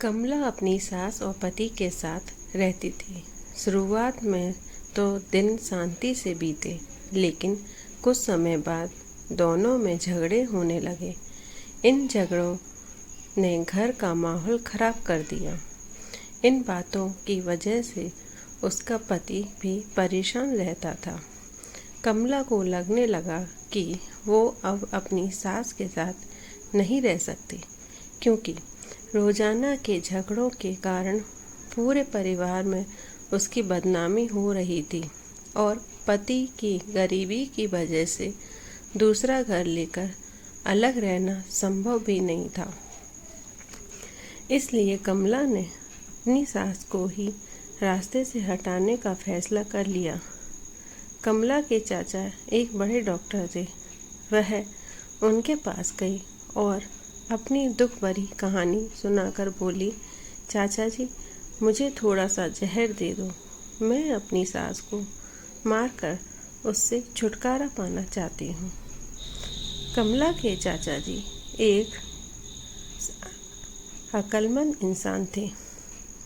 कमला अपनी सास और पति के साथ रहती थी। शुरुआत में तो दिन शांति से बीते, लेकिन कुछ समय बाद दोनों में झगड़े होने लगे। इन झगड़ों ने घर का माहौल खराब कर दिया। इन बातों की वजह से उसका पति भी परेशान रहता था। कमला को लगने लगा कि वो अब अपनी सास के साथ नहीं रह सकती, क्योंकि रोजाना के झगड़ों के कारण पूरे परिवार में उसकी बदनामी हो रही थी और पति की गरीबी की वजह से दूसरा घर लेकर अलग रहना संभव भी नहीं था। इसलिए कमला ने अपनी सास को ही रास्ते से हटाने का फैसला कर लिया। कमला के चाचा एक बड़े डॉक्टर थे। वह उनके पास गई और अपनी दुख भरी कहानी सुनाकर बोली, चाचा जी, मुझे थोड़ा सा जहर दे दो। मैं अपनी सास को मारकर उससे छुटकारा पाना चाहती हूँ। कमला के चाचा जी एक अक्लमंद इंसान थे।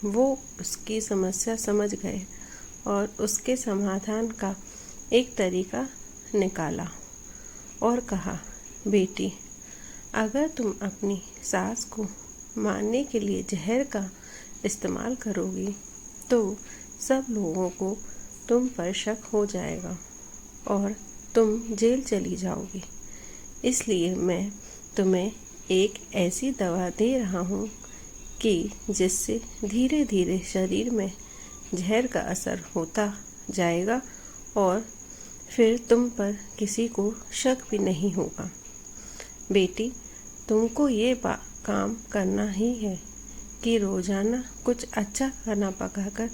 वो उसकी समस्या समझ गए और उसके समाधान का एक तरीका निकाला और कहा, बेटी, अगर तुम अपनी सास को मारने के लिए जहर का इस्तेमाल करोगी तो सब लोगों को तुम पर शक हो जाएगा और तुम जेल चली जाओगी। इसलिए मैं तुम्हें एक ऐसी दवा दे रहा हूँ कि जिससे धीरे धीरे शरीर में जहर का असर होता जाएगा और फिर तुम पर किसी को शक भी नहीं होगा। बेटी, तुमको ये काम करना ही है कि रोजाना कुछ अच्छा खाना पकाकर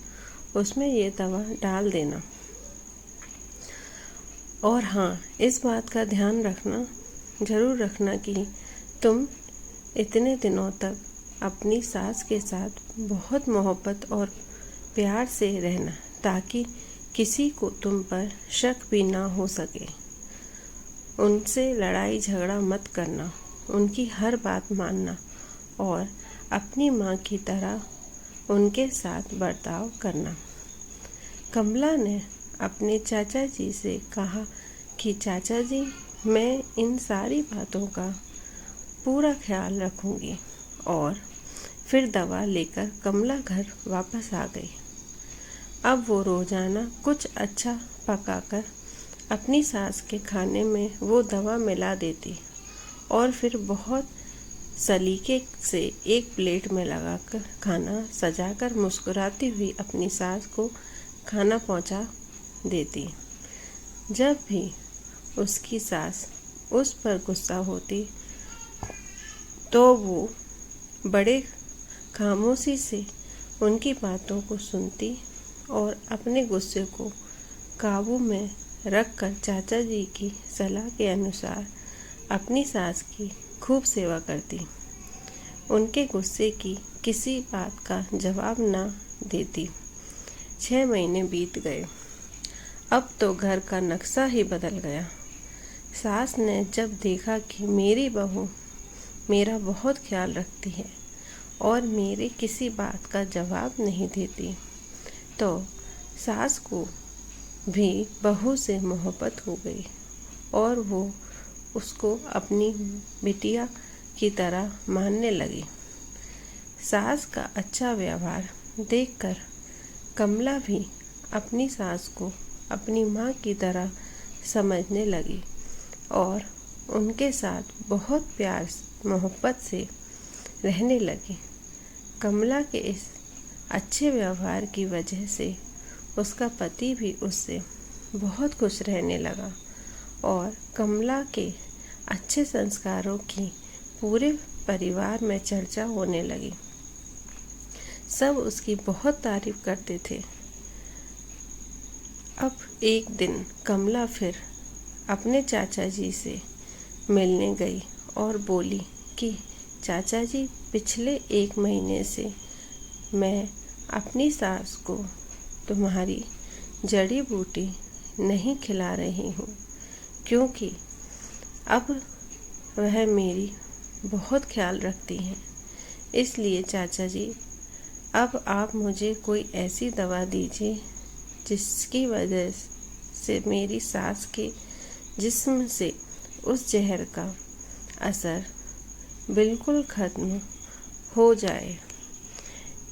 उसमें ये दवा डाल देना। और हाँ, इस बात का ध्यान रखना, ज़रूर रखना कि तुम इतने दिनों तक अपनी सास के साथ बहुत मोहब्बत और प्यार से रहना, ताकि किसी को तुम पर शक भी ना हो सके। उनसे लड़ाई झगड़ा मत करना, उनकी हर बात मानना और अपनी माँ की तरह उनके साथ बर्ताव करना। कमला ने अपने चाचा जी से कहा कि चाचा जी, मैं इन सारी बातों का पूरा ख्याल रखूंगी। और फिर दवा लेकर कमला घर वापस आ गई। अब वो रोजाना कुछ अच्छा पकाकर अपनी सास के खाने में वो दवा मिला देती और फिर बहुत सलीके से एक प्लेट में लगाकर खाना सजाकर मुस्कुराती हुई अपनी सास को खाना पहुंचा देती। जब भी उसकी सास उस पर गुस्सा होती तो वो बड़े खामोशी से उनकी बातों को सुनती और अपने गुस्से को काबू में रखकर चाचा जी की सलाह के अनुसार अपनी सास की खूब सेवा करती। उनके गुस्से की किसी बात का जवाब ना देती। 6 महीने बीत गए। अब तो घर का नक्शा ही बदल गया। सास ने जब देखा कि मेरी बहू मेरा बहुत ख्याल रखती है और मेरे किसी बात का जवाब नहीं देती, तो सास को भी बहू से मोहब्बत हो गई और वो उसको अपनी बिटिया की तरह मानने लगी। सास का अच्छा व्यवहार देखकर कमला भी अपनी सास को अपनी माँ की तरह समझने लगी और उनके साथ बहुत प्यार मोहब्बत से रहने लगी। कमला के इस अच्छे व्यवहार की वजह से उसका पति भी उससे बहुत खुश रहने लगा और कमला के अच्छे संस्कारों की पूरे परिवार में चर्चा होने लगी। सब उसकी बहुत तारीफ करते थे। अब एक दिन कमला फिर अपने चाचा जी से मिलने गई और बोली कि चाचा जी, पिछले 1 महीने से मैं अपनी सास को तुम्हारी जड़ी बूटी नहीं खिला रही हूँ, क्योंकि अब वह मेरी बहुत ख्याल रखती हैं। इसलिए चाचा जी, अब आप मुझे कोई ऐसी दवा दीजिए जिसकी वजह से मेरी सास के जिस्म से उस जहर का असर बिल्कुल खत्म हो जाए।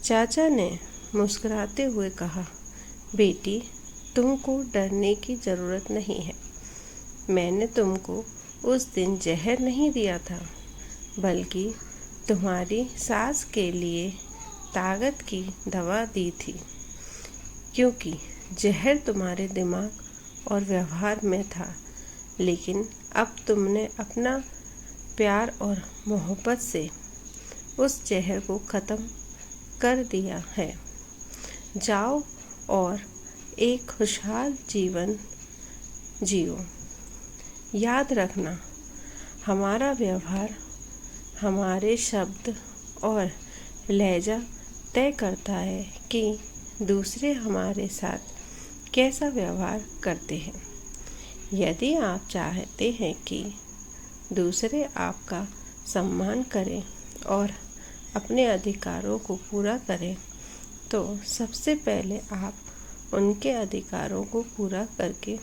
चाचा ने मुस्कुराते हुए कहा, बेटी, तुमको डरने की ज़रूरत नहीं है। मैंने तुमको उस दिन जहर नहीं दिया था, बल्कि तुम्हारी सास के लिए ताकत की दवा दी थी, क्योंकि जहर तुम्हारे दिमाग और व्यवहार में था। लेकिन अब तुमने अपना प्यार और मोहब्बत से उस जहर को ख़त्म कर दिया है। जाओ और एक खुशहाल जीवन जियो। याद रखना, हमारा व्यवहार, हमारे शब्द और लहजा तय करता है कि दूसरे हमारे साथ कैसा व्यवहार करते हैं। यदि आप चाहते हैं कि दूसरे आपका सम्मान करें और अपने अधिकारों को पूरा करें, तो सबसे पहले आप उनके अधिकारों को पूरा करके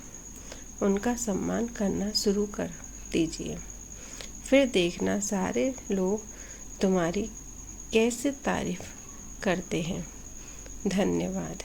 उनका सम्मान करना शुरू कर दीजिए। फिर देखना सारे लोग तुम्हारी कैसे तारीफ करते हैं। धन्यवाद।